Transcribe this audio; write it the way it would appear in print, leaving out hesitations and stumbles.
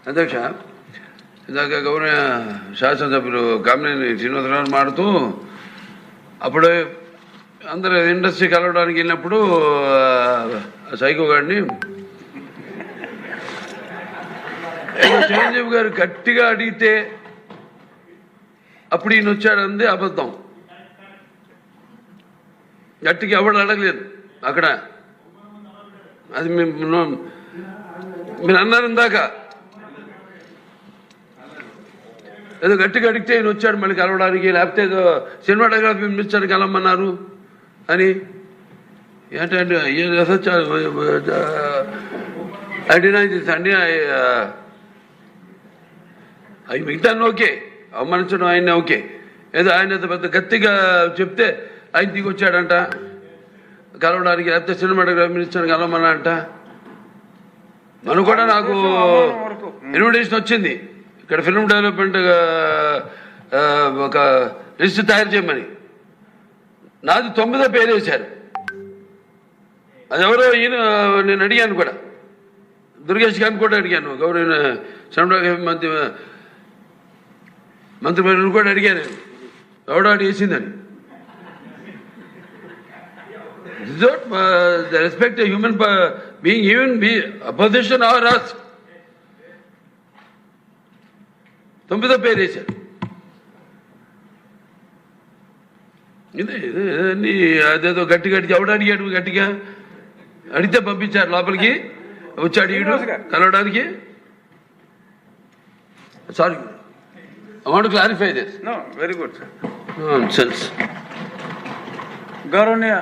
అధ్యక్ష, ఇందాక గౌరవ శాసనసభ్యులు కామినేని శ్రీనివాసరావు మాడుతూ అప్పుడు అందరూ ఇండస్ట్రీ కలవడానికి వెళ్ళినప్పుడు సైకో గారిని చిరంజీవి గారు గట్టిగా అడిగితే అప్పుడు ఈయన వచ్చాడంది అబద్ధం. గట్టిగా ఎవడు అడగలేదు అక్కడ. అది మీరు అన్నారు ఇందాక, ఏదో గట్టిగా అడిగితే ఈయన వచ్చాడు మళ్ళీ కలవడానికి, లేకపోతే ఏదో సినిమాటోగ్రఫీ మినిస్టర్ కలవమన్నారు అని. ఏంటంటే అండి అవి మిగతా ఓకే, అవమానించడం ఆయన ఓకే. ఏదో ఆయన పెద్ద గట్టిగా చెప్తే ఆయన దిగి వచ్చాడంట కలవడానికి, లేకపోతే సినిమాటోగ్రఫీ మినిస్టర్ కలవమన్నా అంట. మనం కూడా నాకు ఇన్విటేషన్ వచ్చింది ఇక్కడ ఫిల్మ్ డెవలప్మెంట్ ఒక లిస్ట్ తయారు చేయమని. నాది 9వ పేరు వేశారు. అది ఎవరో ఈయన నేను అడిగాను కూడా, దుర్గేష్ గారిని కూడా అడిగాను, గౌరవ సినిమాటోగ్రఫీ మంత్రివర్యులు కూడా అడిగాను ఎవడో వేసిందని. The respect a human being, even be opposition or us. 9వ పేరు వేశారు. ఇదే అదేదో గట్టి ఎవడు అడిగాడు, గట్టిగా అడిగితే పంపించారు లోపలికి, వచ్చాడు ఈడు కలవడానికి. Sorry, I want to clarify this. No, very good. Nonsense. గౌరవనీయ